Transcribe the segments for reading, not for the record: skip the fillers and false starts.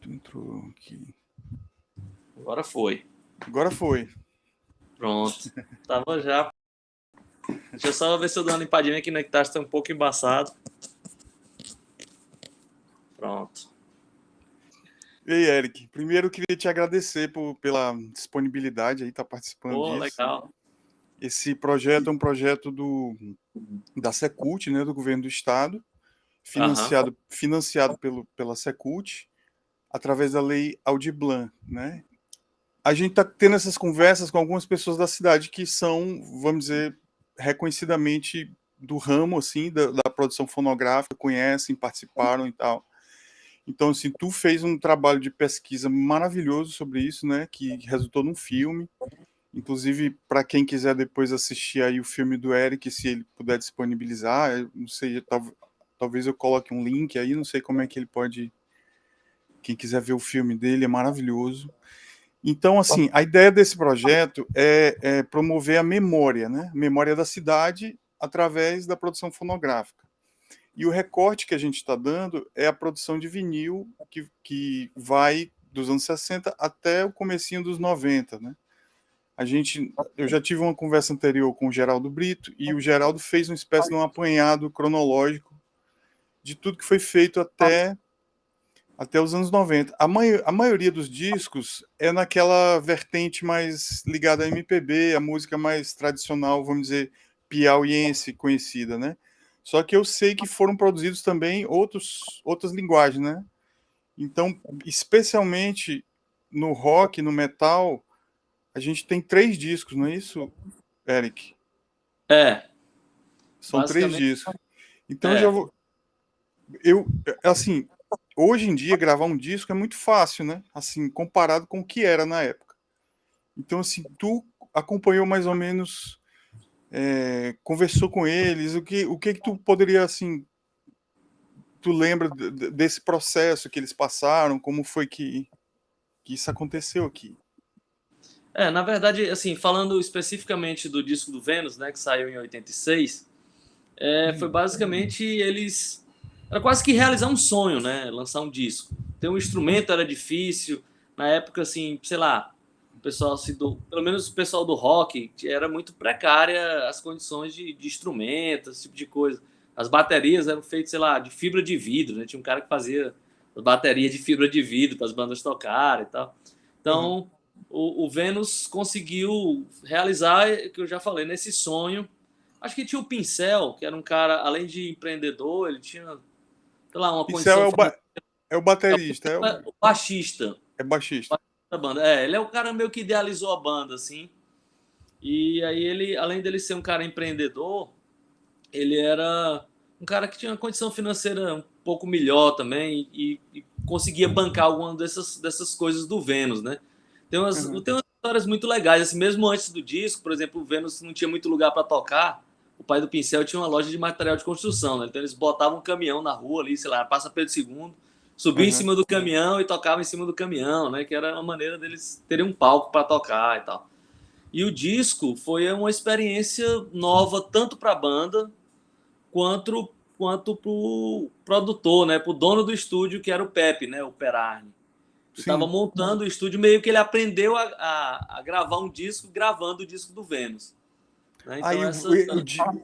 Entrou aqui. Agora foi. Agora foi. Pronto. Tava já. Deixa eu só ver se eu dou uma limpadinha aqui no que tá um pouco embaçado. Pronto. E aí, Eric, primeiro eu queria te agradecer pela disponibilidade aí, estar participando Pô, disso. legal. Esse projeto é um projeto da Secult, né, do governo do estado, Aham. financiado pela Secult, através da lei Aldir Blanc, né? A gente está tendo essas conversas com algumas pessoas da cidade que são, vamos dizer, reconhecidamente do ramo, assim, da produção fonográfica, conhecem, participaram e tal. Então, assim, tu fez um trabalho de pesquisa maravilhoso sobre isso, né? Que resultou num filme. Inclusive, para quem quiser depois assistir aí o filme do Eric, se ele puder disponibilizar, eu não sei, talvez eu coloque um link aí, não sei como é que ele pode. Quem quiser ver o filme dele, é maravilhoso. Então, assim, a ideia desse projeto é promover a memória, né? Memória da cidade através da produção fonográfica. E o recorte que a gente está dando é a produção de vinil que vai dos anos 60 até o comecinho dos 90, né? Eu já tive uma conversa anterior com o Geraldo Brito e o Geraldo fez uma espécie de um apanhado cronológico de tudo que foi feito até os anos 90. A maioria dos discos é naquela vertente mais ligada à MPB, a música mais tradicional, vamos dizer, piauiense conhecida, né? Só que eu sei que foram produzidos também outras linguagens, né? Então, especialmente no rock, no metal, a gente tem 3 discos, não é isso, Eric? É, São 3 basicamente. discos. Então, eu já É. vou. Assim, hoje em dia, gravar um disco é muito fácil, né? Assim, comparado com o que era na época. Então, assim, tu acompanhou mais ou menos, conversou com eles, o que tu poderia, assim, tu lembra desse processo que eles passaram, como foi que isso aconteceu aqui? Na verdade, assim, falando especificamente do disco do Vênus, né, que saiu em 86, foi basicamente eles. Era quase que realizar um sonho, né? Lançar um disco. Ter um instrumento era difícil. Na época, assim, sei lá, o pessoal, assim, pelo menos o pessoal do rock, era muito precária as condições de instrumentos, esse tipo de coisa. As baterias eram feitas, sei lá, de fibra de vidro, né? Tinha um cara que fazia bateria de fibra de vidro para as bandas tocarem e tal. Uhum. Então, o Vênus conseguiu realizar, o que eu já falei, nesse sonho. Acho que tinha o Pincel, que era um cara, além de empreendedor, ele tinha, sei lá, uma Pincel condição financeira. é o baterista, O baixista é baixista. da banda. Ele é o cara meio que idealizou a banda, assim. E aí ele, além dele ser um cara empreendedor, ele era um cara que tinha uma condição financeira um pouco melhor também e conseguia bancar algumas dessas coisas do Vênus, né? Uhum. Tem umas histórias muito legais, assim, mesmo antes do disco, por exemplo, o Vênus não tinha muito lugar para tocar. O pai do Pincel tinha uma loja de material de construção, né? Então eles botavam um caminhão na rua ali, sei lá, Passa Pedro II, subia em Uhum. cima do caminhão e tocava em cima do caminhão, né? Que era uma maneira deles terem um palco para tocar e tal. E o disco foi uma experiência nova tanto para a banda quanto pro produtor, né? Pro dono do estúdio, que era o Pepe, né? O Perarni. Ele estava Sim. montando o estúdio, meio que ele aprendeu a gravar um disco gravando o disco do Vênus. Né? Então, Aí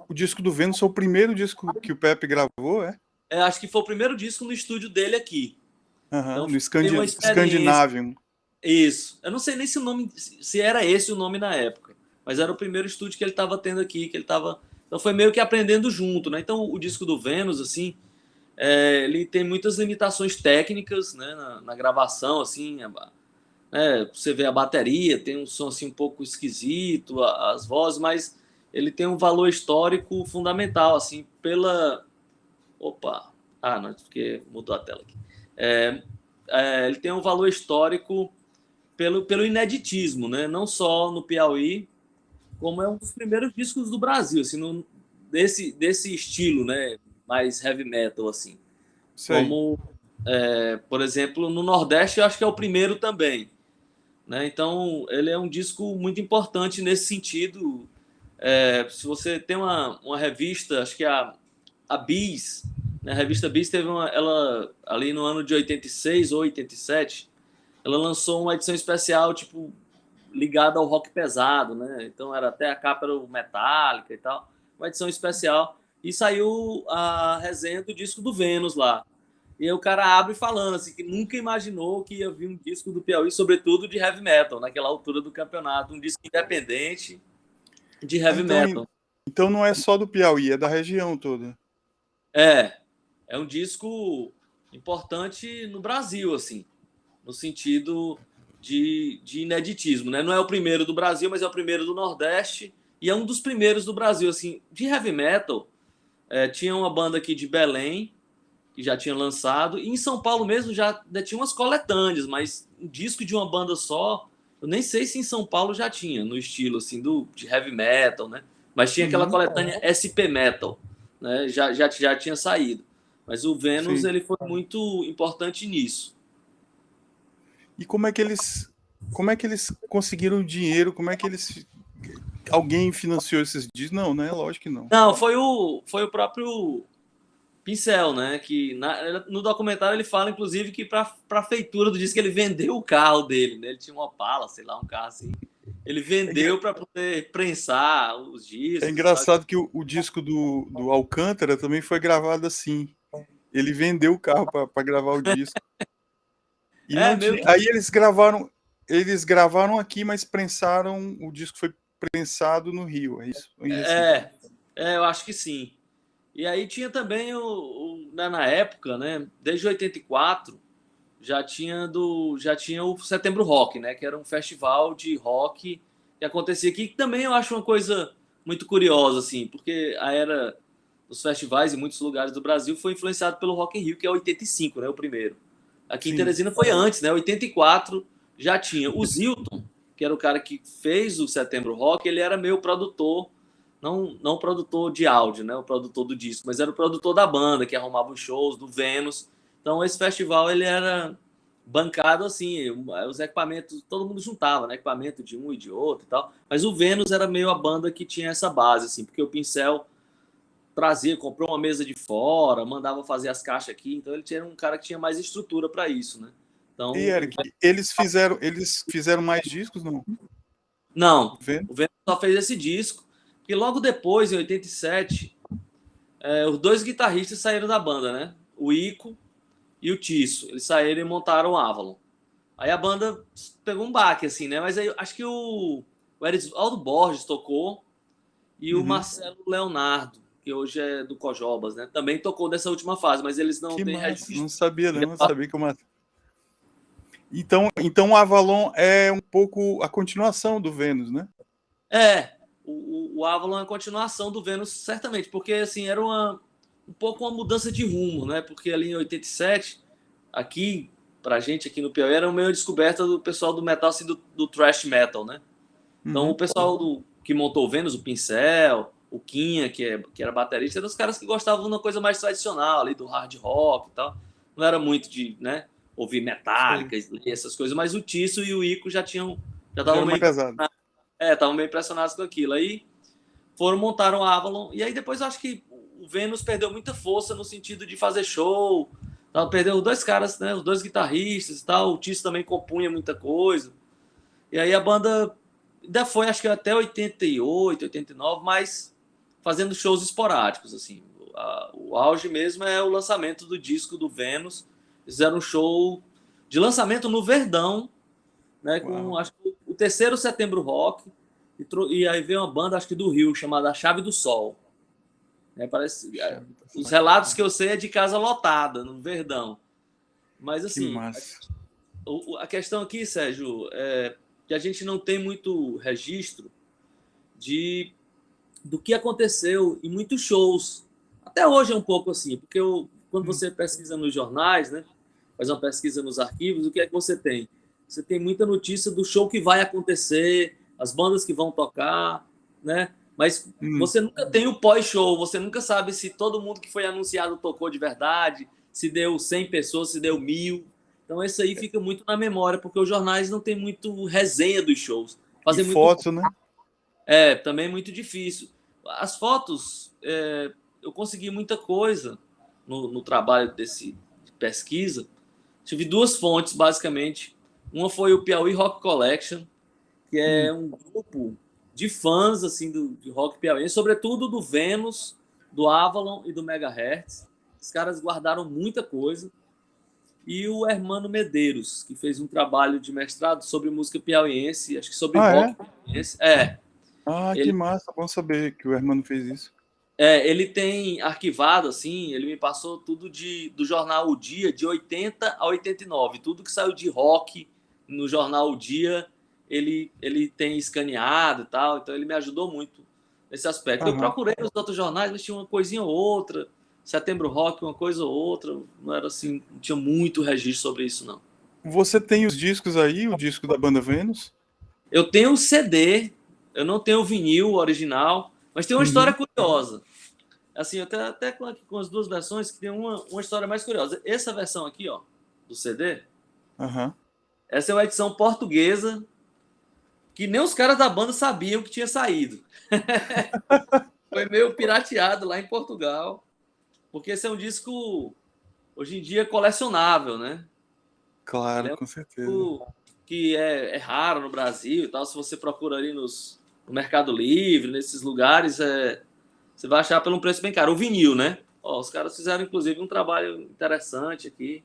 o disco do Vênus foi o primeiro disco que o Pepe gravou, é? acho que foi o primeiro disco no estúdio dele aqui. Uhum. Então, No foi uma experiência. Scandinavian. Isso. Eu não sei nem se o nome, se era esse o nome na época, mas era o primeiro estúdio que ele estava tendo aqui, que ele estava. Então, foi meio que aprendendo junto, né? Então, o disco do Vênus, assim, ele tem muitas limitações técnicas, né, na gravação, assim, você vê a bateria, tem um som assim um pouco esquisito, as vozes, mas ele tem um valor histórico fundamental, assim, pela... Opa! Ah, não, porque mudou a tela aqui. É, ele tem um valor histórico pelo ineditismo, né? Não só no Piauí, como é um dos primeiros discos do Brasil, assim, desse estilo, né? Mais heavy metal, assim. Sei. Como, por exemplo, no Nordeste, eu acho que é o primeiro também. Né? Então, ele é um disco muito importante nesse sentido. Se você tem uma revista, acho que é a Bis, né? A revista Bis teve ela ali no ano de 86 ou 87, ela lançou uma edição especial, tipo, ligada ao rock pesado, né? Então era até a capa era metálica e tal, uma edição especial. E saiu a resenha do disco do Vênus lá. E aí o cara abre falando assim, que nunca imaginou que ia vir um disco do Piauí, sobretudo de heavy metal, naquela altura do campeonato, um disco independente de Ah, heavy metal. então não é só do Piauí, é da região toda. É, é um disco importante no Brasil, assim, no sentido de ineditismo, né? Não é o primeiro do Brasil, mas é o primeiro do Nordeste e é um dos primeiros do Brasil, assim, de heavy metal. Tinha uma banda aqui de Belém que já tinha lançado, e em São Paulo mesmo já tinha umas coletâneas, mas um disco de uma banda só, eu nem sei se em São Paulo já tinha, no estilo assim de heavy metal, né? Mas tinha aquela Uhum, coletânea SP Metal, né? Já tinha saído. Mas o Vênus sim. ele foi muito importante nisso. E como é que eles conseguiram dinheiro? Como é que eles alguém financiou esses discos? Não, né? Lógico que não. Não, foi o próprio Pincel, né? Que no documentário ele fala, inclusive, que para a feitura do disco ele vendeu o carro dele, né? Ele tinha uma Opala, sei lá, um carro assim. Ele É, engra- vendeu para poder prensar os é discos e tal. engraçado que o disco do Alcântara também foi gravado assim. Ele vendeu o carro para gravar o disco. E É, não meio tinha. que. Aí eles gravaram aqui, mas prensaram. O disco foi prensado no Rio, é isso? Em Recife. É, eu acho que sim. E aí tinha também na época, né? Desde 84 já tinha o Setembro Rock, né? Que era um festival de rock que acontecia aqui, que também eu acho uma coisa muito curiosa, assim, porque a era dos festivais em muitos lugares do Brasil foi influenciado pelo Rock in Rio, que é 85, né? O primeiro. Aqui em Sim. Teresina foi antes, né? 84 já tinha. O Zilton, que era o cara que fez o Setembro Rock, ele era meu produtor, não produtor de áudio, né? O produtor do disco, mas era o produtor da banda, que arrumava os shows do Vênus. Então esse festival ele era bancado assim, os equipamentos, todo mundo juntava, né? Equipamento de um e de outro e tal. Mas o Vênus era meio a banda que tinha essa base, assim, porque o Pincel trazia, comprou uma mesa de fora, mandava fazer as caixas aqui, então ele tinha um cara que tinha mais estrutura para isso, né? Então, E Eric, eles fizeram mais discos, não? não, Vendo? o Vênus só fez esse disco, e logo depois, em 87, os dois guitarristas saíram da banda, né? O Ico e o Tisso. Eles saíram e montaram o Avalon. Aí a banda pegou um baque, assim, né? Mas aí acho que o Erisvaldo Borges tocou e o Uhum. Marcelo Leonardo, que hoje é do Cojobas, né? Também tocou dessa última fase, mas eles não Que têm massa, não registro. sabia não, eu sabia que eu matei. Então o Avalon é um pouco a continuação do Vênus, né? O Avalon é a continuação do Vênus, certamente, porque assim, era um pouco uma mudança de rumo, né? Porque ali em 87, aqui, pra gente aqui no Piauí, era meio descoberta do pessoal do metal, assim, do thrash metal, né? Então o Uhum. pessoal que montou o Vênus, o Pincel, o Quinha, que era baterista, eram os caras que gostavam de uma coisa mais tradicional, ali do hard rock e tal. Não era muito de, né, ouvir Sei. Metallica, essas coisas, mas o Tisso e o Ico já Já estavam era mais meio pesado. estavam meio impressionados com aquilo. Aí foram montar o Avalon. E aí depois eu acho que o Vênus perdeu muita força no sentido de fazer show. Tal. Perdeu os dois caras, né? Os dois guitarristas e tal. O Tisso também compunha muita coisa. E aí a banda ainda foi, acho que até 88, 89, mas fazendo shows esporádicos, assim. O auge mesmo é o lançamento do disco do Vênus. Fizeram um show de lançamento no Verdão, né? Com Uau. acho que o terceiro Setembro Rock. E aí veio uma banda, acho que do Rio, chamada A Chave do Sol. Né? Parece, Chave do os sol. relatos que eu sei é de casa lotada, no Verdão. Mas Que assim, massa. a questão aqui, Sérgio, é que a gente não tem muito registro de, do que aconteceu em muitos shows. Até hoje é um pouco assim, porque quando Hum. você pesquisa nos jornais, né, faz uma pesquisa nos arquivos, o que é que você tem? Você tem muita notícia do show que vai acontecer, as bandas que vão tocar, né? Mas Hum. você nunca tem o pós-show, você nunca sabe se todo mundo que foi anunciado tocou de verdade, se deu 100 pessoas, se deu 1.000. Então isso aí fica muito na memória, porque os jornais não tem muito resenha dos shows. E Fazem muito. foto, né? Também é muito difícil. As fotos, eu consegui muita coisa, no trabalho de pesquisa, tive duas fontes, basicamente. Uma foi o Piauí Rock Collection, que é um grupo de fãs assim de rock piauiense, sobretudo do Vênus, do Avalon e do Megahertz. Os caras guardaram muita coisa. E o Hermano Medeiros, que fez um trabalho de mestrado sobre música piauiense, acho que sobre rock piauiense. Ah, que Ele, massa, bom saber que o Hermano fez isso. ele tem arquivado, assim, ele me passou tudo do jornal O Dia, de 80 a 89. Tudo que saiu de rock no jornal O Dia, ele tem escaneado e tal, então ele me ajudou muito nesse aspecto. Eu Aham. procurei nos outros jornais, mas tinha uma coisinha ou outra, Setembro Rock, uma coisa ou outra, não era assim, não tinha muito registro sobre isso, não. Você tem os discos aí, o disco da banda Vênus? Eu tenho o CD, eu não tenho o vinil original, mas tem uma história Uhum. curiosa. Assim, eu tenho até com as duas versões que tem uma história mais curiosa. Essa versão aqui, ó, do CD, Aham. essa é uma edição portuguesa que nem os caras da banda sabiam que tinha saído. Foi meio pirateado lá em Portugal, porque esse é um disco hoje em dia colecionável, né? Ele Claro, é um com certeza. disco que é raro no Brasil e tal. Se você procura ali no Mercado Livre, nesses lugares, você vai achar pelo um preço bem caro. O vinil, né? Ó, os caras fizeram, inclusive, um trabalho interessante aqui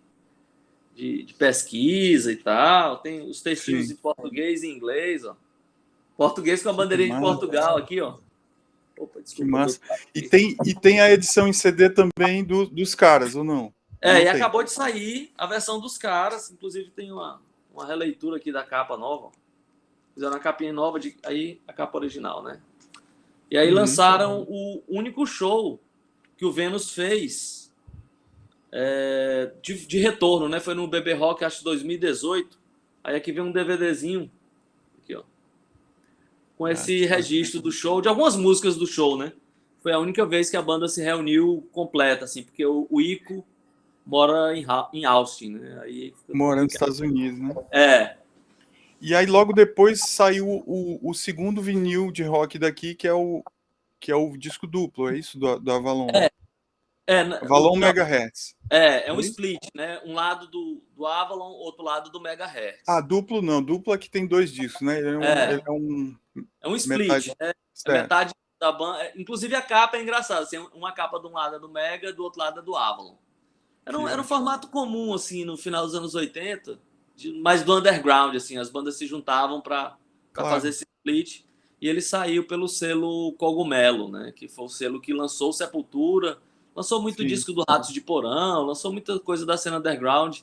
de pesquisa e tal. Tem os textinhos Sim, em português e inglês, ó. Português com a que bandeirinha de massa, Portugal aqui, ó. Opa, que desculpa, deu massa. trabalho E aqui. tem a edição em CD também dos caras, ou não? Ou não E tem? acabou de sair a versão dos caras. Inclusive tem uma releitura aqui da capa nova. Fizeram uma capinha nova, aí a capa original, né? E aí Uhum. lançaram o único show que o Vênus fez de retorno, né? Foi no BB Rock, acho, 2018. Aí aqui vem um DVDzinho, aqui, ó, com Ah, esse que bacana. registro do show, de algumas músicas do show, né? Foi a única vez que a banda se reuniu completa, assim, porque o Ico mora em Austin, né? Aí fica Morando nos complicado. Estados Unidos, né? É, E aí logo depois saiu o segundo vinil de rock daqui, que é o disco duplo, é isso? Do Avalon. Avalon não, Megahertz. é um É isso? split, né? Um lado do Avalon, outro lado do Ah, Megahertz. duplo não. Duplo é que tem dois discos, né? Ele É, é um é um split, metade. né? É Certo. metade da banda. Inclusive a capa é engraçada. Assim, uma capa de um lado é do Mega, do outro lado é do Avalon. Que Era um ótimo. formato comum, assim, no final dos anos 80, mais do underground, assim. As bandas se juntavam para fazer Claro. esse split. E ele saiu pelo selo Cogumelo, né? Que foi o selo que lançou Sepultura, lançou muito Sim. disco do Ratos de Porão, lançou muita coisa da cena underground.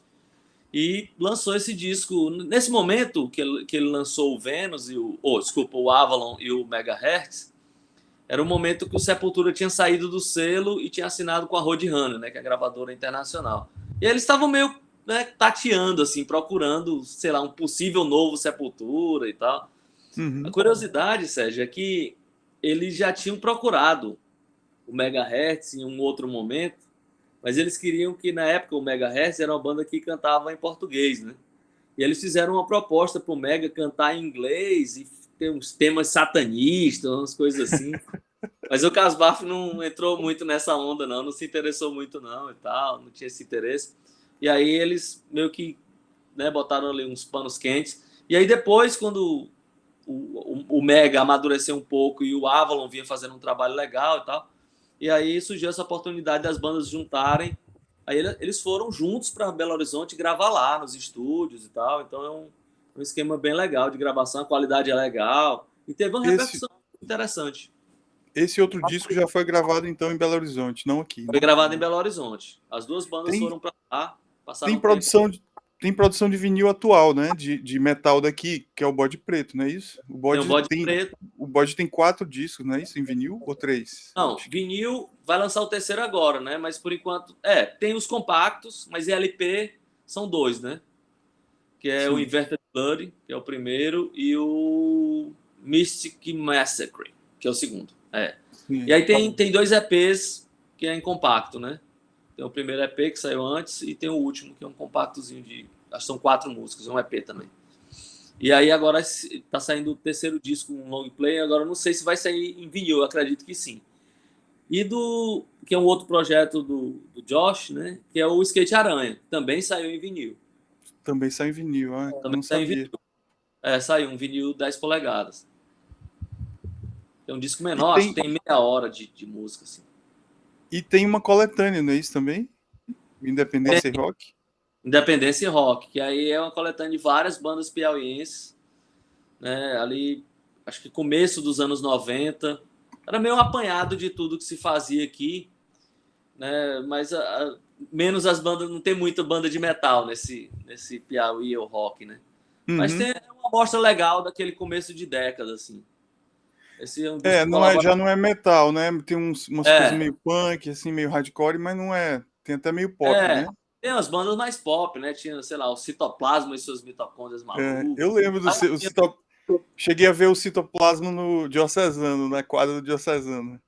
E lançou esse disco. Nesse momento que ele lançou o Vênus e desculpa, o Avalon e o Megahertz, era o momento que o Sepultura tinha saído do selo e tinha assinado com a Roadrunner, né, que é a gravadora internacional. E eles estavam meio, né, tateando, assim, procurando, sei lá, um possível novo Sepultura e tal. A Uhum. curiosidade, Sérgio, é que eles já tinham procurado o Megahertz em um outro momento, mas eles queriam que, na época, o Megahertz era uma banda que cantava em português, né? E eles fizeram uma proposta para o Mega cantar em inglês e ter uns temas satanistas, umas coisas assim. Mas o Casbaf não entrou muito nessa onda, não se interessou muito, não, e tal, não tinha esse interesse. E aí eles meio que, né, botaram ali uns panos quentes. E aí depois, quando o Mega amadureceu um pouco e o Avalon vinha fazendo um trabalho legal e tal, e aí surgiu essa oportunidade das bandas juntarem. Aí eles foram juntos para Belo Horizonte gravar lá nos estúdios e tal. Então é um esquema bem legal de gravação, a qualidade é legal. E teve uma Esse, repercussão interessante. esse outro disco já foi gravado então em Belo Horizonte, não aqui, Foi né? gravado em Belo Horizonte. As duas bandas Tem, foram para lá, passaram tem um tempo. produção de, tem produção de vinil atual, né? De metal daqui, que é o Bode Preto, não é isso? Tem o Bode Preto. O Bode tem 4 discos, não é isso? Em vinil ou 3? Não, vinil vai lançar o terceiro agora, né? Mas por enquanto. Tem os compactos, mas em LP são dois, né? Que é o Sim. Inverted Blood, que é o primeiro, e o Mystic Massacre, que é o segundo. E Sim. aí tem dois EPs que é em compacto, né? Tem o primeiro EP que saiu antes e tem o último, que é um compactozinho de. Acho que são 4 músicas, é um EP também. E aí agora tá saindo o terceiro disco, um long play, agora eu não sei se vai sair em vinil, eu acredito que sim. que é um outro projeto do Josh, né? Que é o Skate Aranha, também saiu em vinil. Também sai em vinil, eu Também não saiu em sabia. vinil. Saiu um vinil 10 polegadas. É um disco E menor, acho que tem, tem meia hora de música, assim. e tem uma coletânea, não é isso também? Independência e Rock? Independência e Rock, que aí é uma coletânea de várias bandas piauienses, né? Ali, acho que começo dos anos 90. Era meio um apanhado de tudo que se fazia aqui, né? Mas menos as bandas, não tem muita banda de metal nesse Piauí ou rock, né? Mas Uhum. tem uma amostra legal daquele começo de década, assim. Esse é um disco Não é, já colaboração. não é metal, né? Tem umas coisas É, meio punk, assim, meio hardcore, mas não é. Tem até meio pop, é. né? Tem as bandas mais pop, né? Tinha, sei lá, o Citoplasma e suas mitocôndrias Eu malucas. lembro do Aí tinha Cheguei a ver o Citoplasma no Diocesano, na quadra do Diocesano.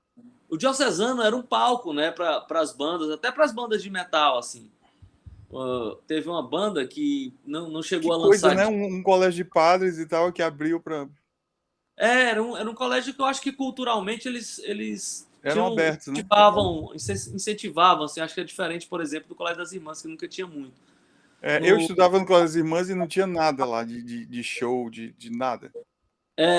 o Diocesano era um palco, né, para as bandas, até para as bandas de metal, assim. Teve uma banda que não Que chegou a coisa, lançar. né? Um colégio de padres e tal que abriu para. Era um colégio que eu acho que culturalmente eles Eram tinham, abertos, né? incentivavam, assim, acho que é diferente, por exemplo, do Colégio das Irmãs, que nunca tinha muito. Eu No, estudava no Colégio das Irmãs e não tinha nada lá de show, de nada.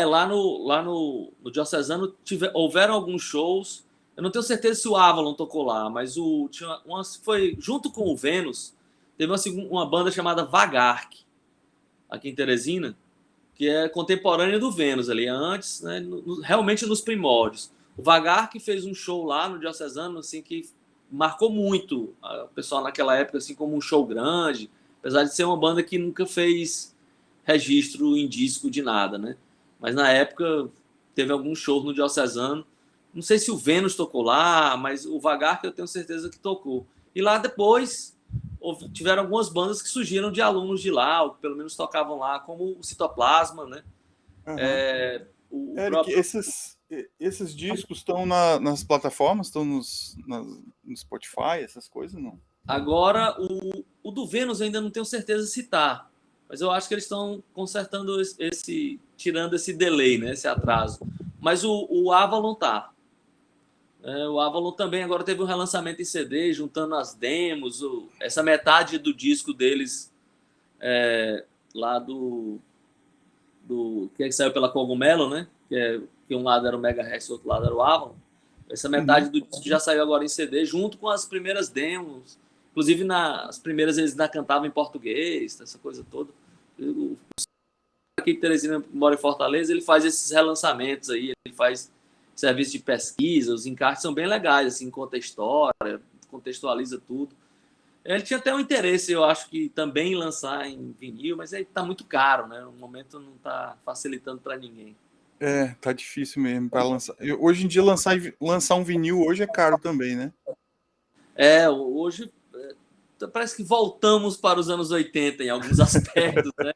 lá no Diocesano houveram alguns shows. Eu não tenho certeza se o Avalon tocou lá, mas foi junto com o Vênus, teve uma banda chamada Vagark, aqui em Teresina, que é contemporânea do Vênus ali, antes, né, realmente nos primórdios. O Vagar que fez um show lá no Diocesano, assim, que marcou muito o pessoal naquela época, assim, como um show grande, apesar de ser uma banda que nunca fez registro em disco de nada, né? Mas na época teve alguns shows no Diocesano. Não sei se o Vênus tocou lá, mas o Vagar que eu tenho certeza que tocou. E lá depois tiveram algumas bandas que surgiram de alunos de lá, ou que pelo menos tocavam lá, como o Citoplasma, né? Uhum. O Eric, próprio. esses discos estão nas plataformas, estão no Spotify, essas coisas, não? Agora, o do Vênus eu ainda não tenho certeza se tá, mas eu acho que eles estão consertando tirando esse delay, né? Esse atraso. Mas o Avalon tá. O Avalon também agora teve um relançamento em CD, juntando as demos, essa metade do disco deles lá do que saiu pela Cogumelo, né? Que um lado era o Megahertz e o outro lado era o Avalon. Essa Uhum. metade do disco já saiu agora em CD, junto com as primeiras demos. Inclusive, as primeiras eles ainda cantavam em português, essa coisa toda. Aqui em Teresina mora em Fortaleza, ele faz esses relançamentos aí, ele faz serviço de pesquisa, os encartes são bem legais, assim, conta a história, contextualiza tudo. Ele tinha até um interesse, eu acho que também em lançar em vinil, mas aí tá muito caro, né? No momento não tá facilitando para ninguém. Tá difícil mesmo para lançar. Hoje em dia lançar um vinil hoje é caro também, né? Hoje parece que voltamos para os anos 80 em alguns aspectos, né?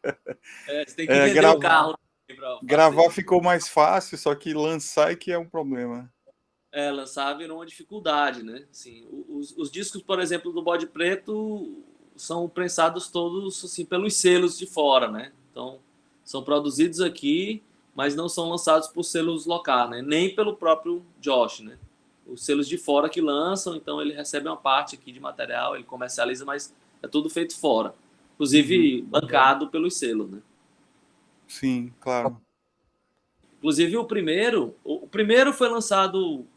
Você tem que É, vender o gra- carro para gravar fazer. ficou mais fácil, só que lançar é que é um problema. Lançar virou uma dificuldade, né? Assim, os discos, por exemplo, do Bode Preto são prensados todos assim, pelos selos de fora, né? Então, são produzidos aqui, mas não são lançados por selos locais, né? Nem pelo próprio Josh, né? Os selos de fora que lançam, então ele recebe uma parte aqui de material, ele comercializa, mas é tudo feito fora. Uhum. Inclusive bancado pelos selos, né? Sim, claro. Inclusive o primeiro foi lançado.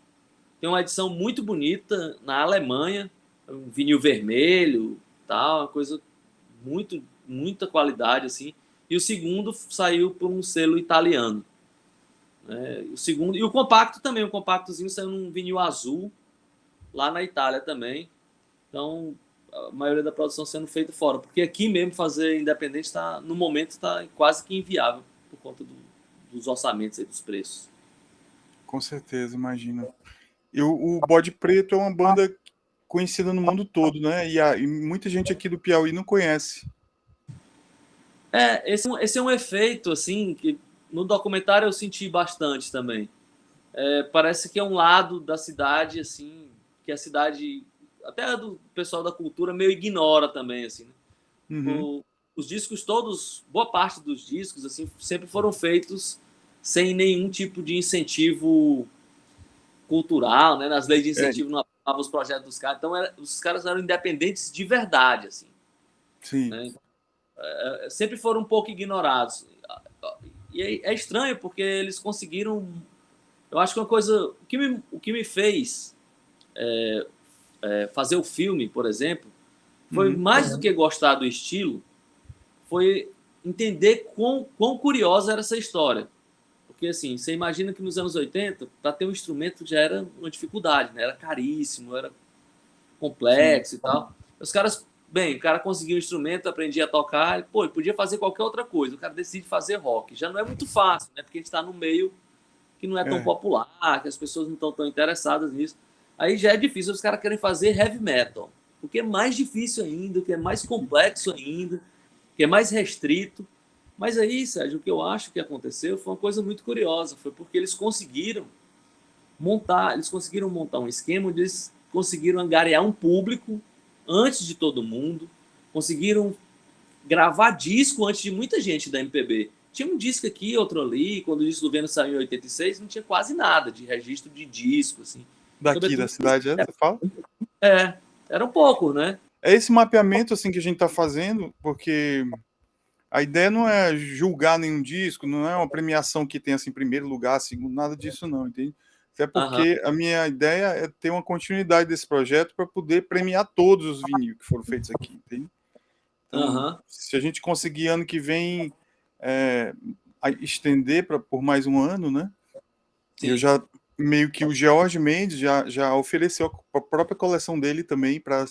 Tem uma edição muito bonita na Alemanha, um vinil vermelho, tal, uma coisa muita qualidade assim. E o segundo saiu por um selo italiano, né? O segundo e o compacto também, o compactozinho saiu num vinil azul lá na Itália também. Então a maioria da produção sendo feita fora, porque aqui mesmo fazer independente tá no momento está quase que inviável por conta dos orçamentos e dos preços. Com certeza, imagino. O Bode Preto é uma banda conhecida no mundo todo, né? E muita gente aqui do Piauí não conhece. Esse é um efeito assim que no documentário eu senti bastante também. Parece que é um lado da cidade assim que a cidade até do pessoal da cultura meio ignora também assim, né? Uhum. Os discos todos, boa parte dos discos assim sempre foram feitos sem nenhum tipo de incentivo cultural, né? Nas leis de É, incentivo não aprovavam os projetos dos caras. Então, os caras eram independentes de verdade, assim. sim. Né? Sempre foram um pouco ignorados. E é estranho, porque eles conseguiram... Eu acho que uma coisa... O que me fez fazer o filme, por exemplo, foi Uhum. mais do que gostar do estilo, foi entender quão curiosa era essa história. Porque, assim, você imagina que nos anos 80, para ter um instrumento já era uma dificuldade, né? Era caríssimo, era Sim. complexo e tal. Os caras, bem, o cara conseguia um instrumento, aprendia a tocar, pô, ele podia fazer qualquer outra coisa. O cara decide fazer rock. Já não é muito fácil, né? Porque a gente está num meio que não é tão É. popular, que as pessoas não estão tão interessadas nisso. Aí já é difícil, os caras querem fazer heavy metal. O que é mais difícil ainda, o que é mais complexo ainda, o que é mais restrito. Mas aí, Sérgio, o que eu acho que aconteceu foi uma coisa muito curiosa. Foi porque eles conseguiram montar um esquema onde eles conseguiram angariar um público antes de todo mundo, conseguiram gravar disco antes de muita gente da MPB. Tinha um disco aqui, outro ali, quando o disco do Vênus saiu em 86, não tinha quase nada de registro de disco, assim. Daqui da Sobretudo, cidade, você fala? era um pouco, né? É esse mapeamento assim que a gente está fazendo, porque a ideia não é julgar nenhum disco, não é uma premiação que tem assim primeiro lugar, segundo, nada disso não, entende? Até Aham, porque a minha ideia é ter uma continuidade desse projeto para poder premiar todos os vinil que foram feitos aqui, entende? Então, aham, se a gente conseguir ano que vem é, estender por mais um ano, né? Eu sim. já meio que o George Mendes já ofereceu a própria coleção dele também para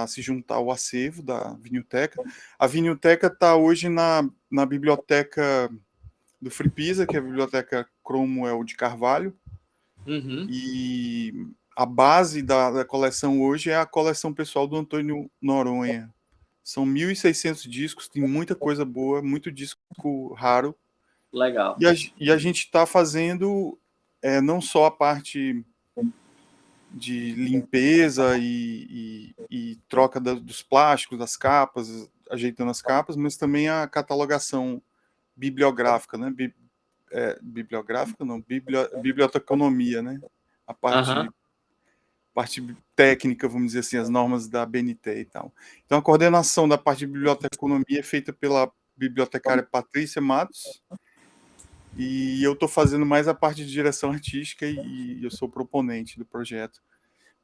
se juntar ao acervo da Vinilteca. A Vinilteca está hoje na biblioteca do Free Pisa, que é a biblioteca Cromwell de Carvalho, Uhum. e a base da coleção hoje é a coleção pessoal do Antônio Noronha. São 1.600 discos, tem muita coisa boa, muito disco raro. Legal. E a gente está fazendo não só a parte de limpeza e troca dos plásticos, das capas, ajeitando as capas, mas também a catalogação bibliográfica, né? Bibliográfica não, biblioteconomia, né? A Aham. parte técnica, vamos dizer assim, as normas da BNT e tal. Então a coordenação da parte de biblioteconomia é feita pela bibliotecária Patrícia Matos, e eu estou fazendo mais a parte de direção artística e eu sou proponente do projeto.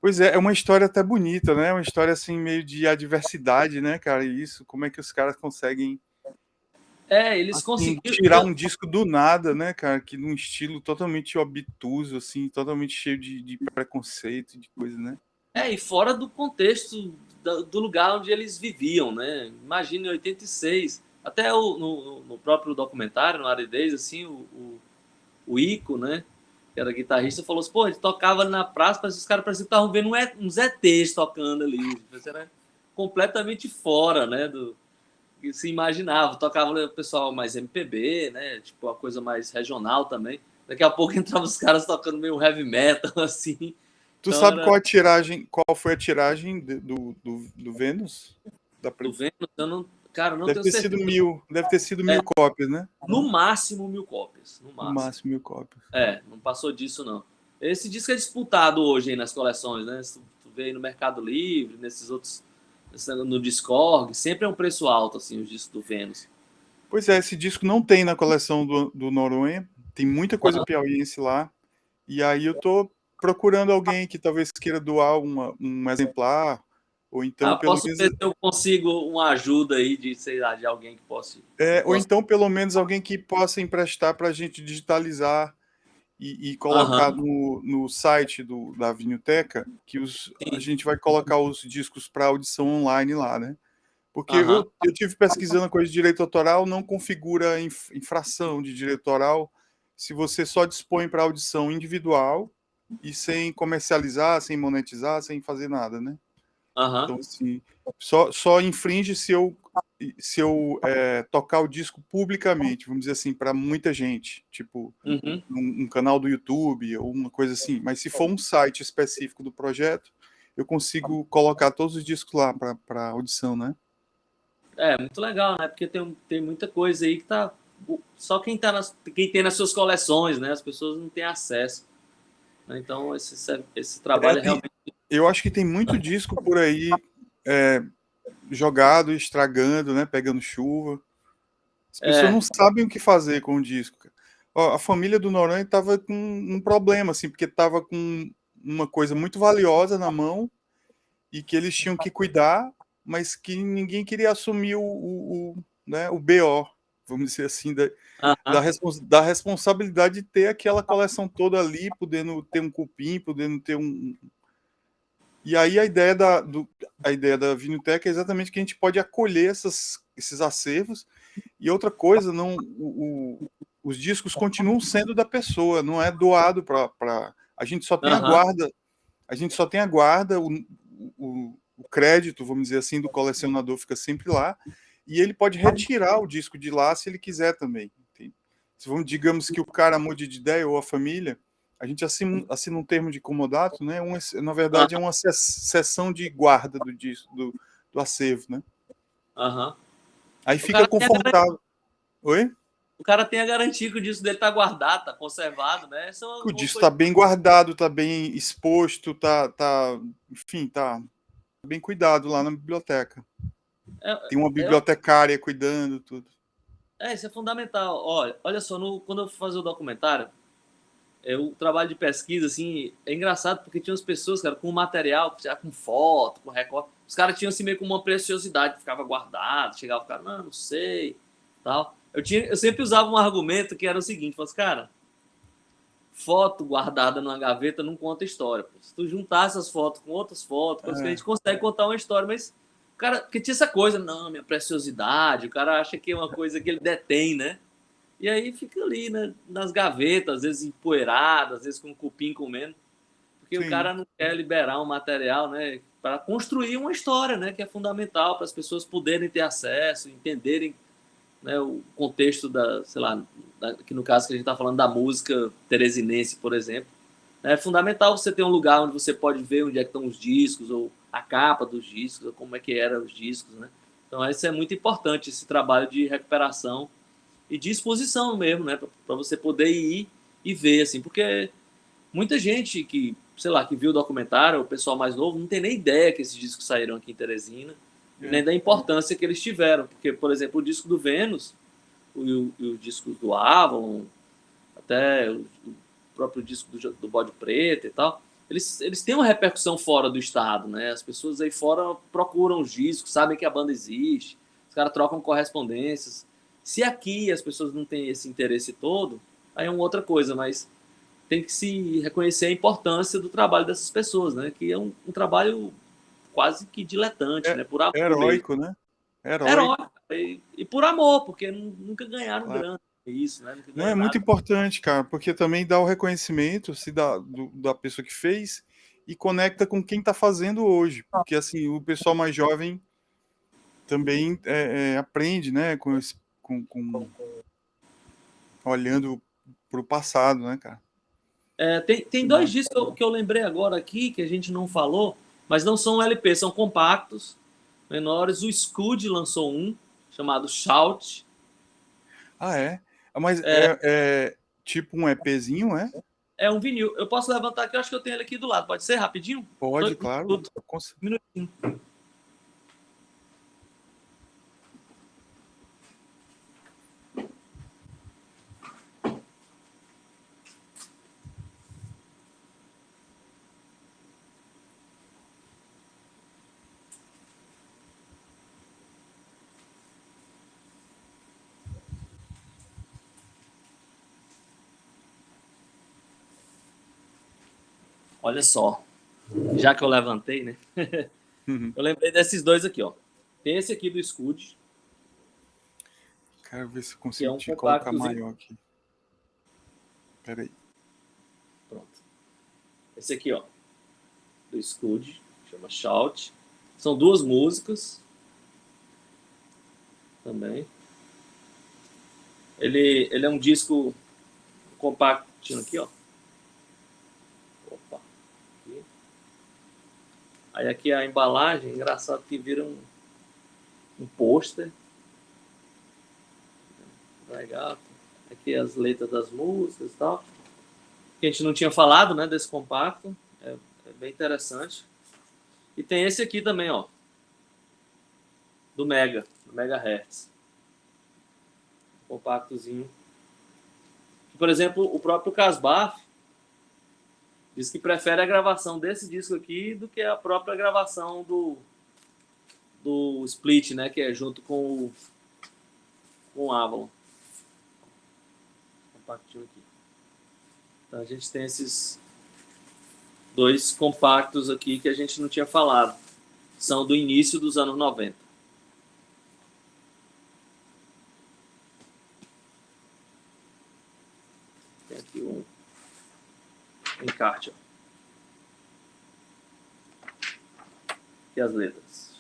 Pois é, é uma história até bonita, né? Uma história assim meio de adversidade, né, cara? E isso, como é que os caras conseguem Eles assim conseguiram. tirar um disco do nada, né, cara? Que num estilo totalmente obtuso, assim, totalmente cheio de preconceito, de coisa, né? E fora do contexto do lugar onde eles viviam, né? Imagina em 86, até no próprio documentário, no Aridez, assim, o Ico, né? Que era guitarrista, falou assim, pô, ele tocava na praça, parece que os caras pareciam que estavam vendo uns ETs tocando ali. Isso era completamente fora, né? Do que se imaginava. Tocava o pessoal mais MPB, né? Tipo, uma coisa mais regional também. Daqui a pouco entravam os caras tocando meio heavy metal, assim. Tu Então sabe era qual foi a tiragem do Vênus? do Vênus, eu não, cara, eu não Deve tenho ter sido certeza. 1.000, deve ter sido É, 1.000 cópias, né? no máximo 1.000 cópias. No No máximo. máximo 1.000 cópias. Não passou disso, não. Esse disco é disputado hoje aí nas coleções, né? Se tu vê aí no Mercado Livre, nesses outros. No Discord, sempre é um preço alto, assim, os discos do Vênus. Pois é, esse disco não tem na coleção do Noronha, tem muita coisa piauiense lá, e aí eu tô procurando alguém que talvez queira doar um exemplar, ou então pelo Posso menos ver se eu consigo uma ajuda aí de, sei lá, de alguém que ou possa. então pelo menos alguém que possa emprestar para a gente digitalizar e colocar Aham, no site da Vinilteca, que a sim. gente vai colocar os discos para audição online lá, né? Porque Aham, eu tive pesquisando coisa de direito autoral, não configura infração de direito autoral se você só dispõe para audição individual e sem comercializar, sem monetizar, sem fazer nada, né? aham. Então, assim, só infringe se eu tocar o disco publicamente, vamos dizer assim, para muita gente, tipo Uhum. um canal do YouTube ou uma coisa assim. Mas se for um site específico do projeto, eu consigo colocar todos os discos lá para audição, né? Muito legal, né? Porque tem muita coisa aí que tá. Só quem tem nas suas coleções, né? As pessoas não têm acesso. né? Então, esse trabalho é realmente... Eu acho que tem muito disco por aí jogado, estragando, né? Pegando chuva. As pessoas não sabem o que fazer com o disco. Ó, a família do Noronha estava com um problema, assim, porque estava com uma coisa muito valiosa na mão e que eles tinham que cuidar, mas que ninguém queria assumir né, o BO, vamos dizer assim, da responsabilidade de ter aquela coleção toda ali, podendo ter um cupim, podendo ter um. E aí a ideia da Vinilteca é exatamente que a gente pode acolher esses acervos. E outra coisa, não, os discos continuam sendo da pessoa, não é doado para. A gente só tem a guarda, a gente só tem a guarda, o crédito, vamos dizer assim, do colecionador fica sempre lá, e ele pode retirar o disco de lá se ele quiser também. Se vamos, digamos que o cara mude de ideia ou a família, a gente assina um termo de comodato, né? Na verdade, é uma sessão de guarda do disco, do acervo, né? Aí fica confortável. Oi? O cara tem a garantia que o disco dele tá guardado, tá conservado, né? O disco está bem guardado, está bem exposto, enfim, tá bem cuidado lá na biblioteca. Tem uma bibliotecária cuidando, tudo. Isso é fundamental. Olha só, quando eu fui fazer o documentário, o trabalho de pesquisa, assim, é engraçado porque tinha umas pessoas, cara, com material, já com foto, com recorte, os caras tinham assim meio com uma preciosidade, ficava guardado, chegava o cara, não sei, tal. Eu sempre usava um argumento que era o seguinte, falava assim, cara, foto guardada numa gaveta não conta história. Pô. Se tu juntar essas fotos com outras fotos, a gente consegue contar uma história, mas o cara, porque tinha essa coisa, não, minha preciosidade, o cara acha que é uma coisa que ele detém, né? E aí fica ali, né, nas gavetas, às vezes empoeirado, às vezes com um cupim comendo, porque o cara não quer liberar um material, né, para construir uma história, né, que é fundamental para as pessoas poderem ter acesso, entenderem, né, o contexto sei lá, que no caso que a gente está falando da música teresinense, por exemplo. É fundamental você ter um lugar onde você pode ver onde é que estão os discos, ou a capa dos discos, ou como é que eram os discos, né? Então isso é muito importante, esse trabalho de recuperação e de exposição mesmo, né? Para você poder ir e ver, assim, porque muita gente que, sei lá, que viu o documentário, o pessoal mais novo, não tem nem ideia que esses discos saíram aqui em Teresina, e nem da importância que eles tiveram. Porque, por exemplo, o disco do Vênus, o disco do Avalon, até o próprio disco do Bode Preto e tal, eles têm uma repercussão fora do estado, né? As pessoas aí fora procuram os discos, sabem que a banda existe, os caras trocam correspondências. Se aqui as pessoas não têm esse interesse todo, aí é uma outra coisa, mas tem que se reconhecer a importância do trabalho dessas pessoas, né? Que é um trabalho quase que diletante, né? Por amor heróico, mesmo. né? Heróico. E por amor, porque nunca ganharam grana. Isso, né? Não, é muito importante, cara, porque também dá o reconhecimento da pessoa que fez e conecta com quem está fazendo hoje. Porque, assim, o pessoal mais jovem também aprende, né, olhando para o passado, né, cara? Tem dois discos que eu lembrei agora aqui, que a gente não falou, mas não são LP, são compactos, menores. O Scud lançou um, chamado Shout. Ah, é? Mas é tipo um EPzinho, é? É um vinil. Eu posso levantar aqui, eu acho que eu tenho ele aqui do lado. Pode ser rapidinho? Pode, claro. Um minutinho. Olha só. Já que eu levantei, né? Eu lembrei desses dois aqui, ó. Tem esse aqui do Scud. Quero ver se eu consigo te colocar maior aqui. Peraí. Pronto. Esse aqui, ó. Do Scud. Chama Shout. São duas músicas. Também. Ele é um disco compactinho aqui, ó. Opa. Aqui. Aí aqui a embalagem, engraçado que vira um pôster. Legal. Aqui as letras das músicas e tal. que a gente não tinha falado, né, desse compacto. É bem interessante. E tem esse aqui também, ó, do Megahertz. Compactozinho. Por exemplo, o próprio Casbah diz que prefere a gravação desse disco aqui do que a própria gravação do Split, né, que é junto com o Avalon. Compactinho aqui. Então a gente tem esses dois compactos aqui que a gente não tinha falado. São do início dos anos 90. Tem aqui um encarte, ó. E as letras.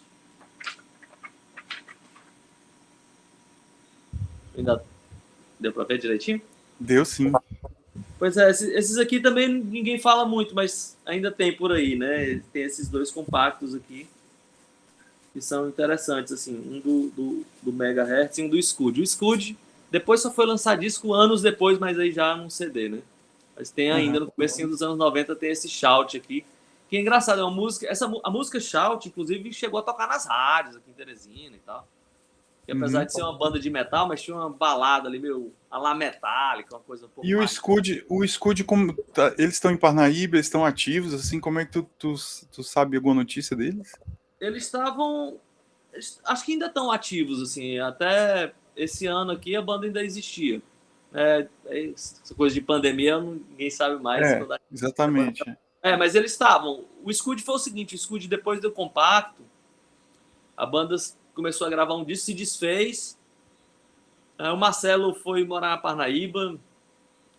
Ainda deu para ver direitinho? Deu sim. Pois é, esses aqui também ninguém fala muito, mas ainda tem por aí, né? Tem esses dois compactos aqui que são interessantes, assim, um do Megahertz e um do Scud. O Scud depois só foi lançar disco anos depois, mas aí já num CD, né? Mas tem ainda, no comecinho dos anos 90, tem esse Shout aqui, que é engraçado, é uma música, a música Shout, inclusive, chegou a tocar nas rádios aqui em Teresina e tal. Que apesar de ser uma banda de metal, mas tinha uma balada ali, meio a la Metallica, uma coisa um pouco E mais. O Scud como eles estão em Parnaíba, eles estão ativos, assim, como é que tu sabe alguma notícia deles? Eles estavam, acho que ainda estão ativos, assim, até esse ano aqui a banda ainda existia. Essa coisa de pandemia, ninguém sabe mais. Exatamente. Mas eles estavam. O Scud foi o seguinte, o Scud depois do compacto, a banda começou a gravar um disco, se desfez. O Marcelo foi morar na Parnaíba,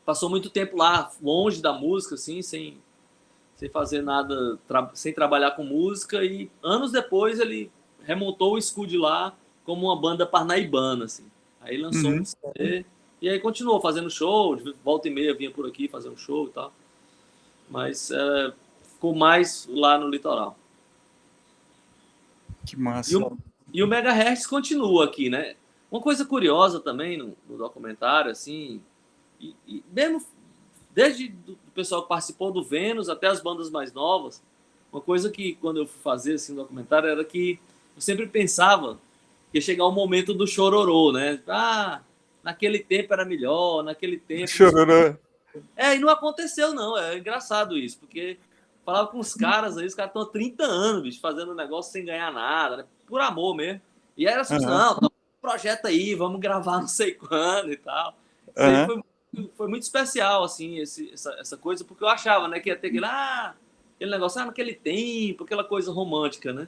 passou muito tempo lá, longe da música, assim, sem fazer nada, sem trabalhar com música, e anos depois ele remontou o Scud lá como uma banda parnaibana, assim. Aí lançou um CD, e aí continuou fazendo show, de volta e meia vinha por aqui fazer um show e tal. Mas ficou mais lá no litoral. Que massa. E o Megahertz continua aqui, né? Uma coisa curiosa também no documentário, assim, e mesmo desde o pessoal que participou do Vênus até as bandas mais novas, uma coisa que quando eu fui fazer assim, um documentário era que eu sempre pensava que ia chegar o momento do chororô, né? Naquele tempo era melhor, naquele tempo... Chororô. E não aconteceu, não. É engraçado isso, porque falava com os caras aí, os caras estão há 30 anos, bicho, fazendo um negócio sem ganhar nada, né? Por amor mesmo. E era assim, não, tá um projeto aí, vamos gravar não sei quando e tal. Isso aí foi muito especial, assim, essa coisa, porque eu achava, né, que ia ter aquele negócio, naquele tempo, aquela coisa romântica, né?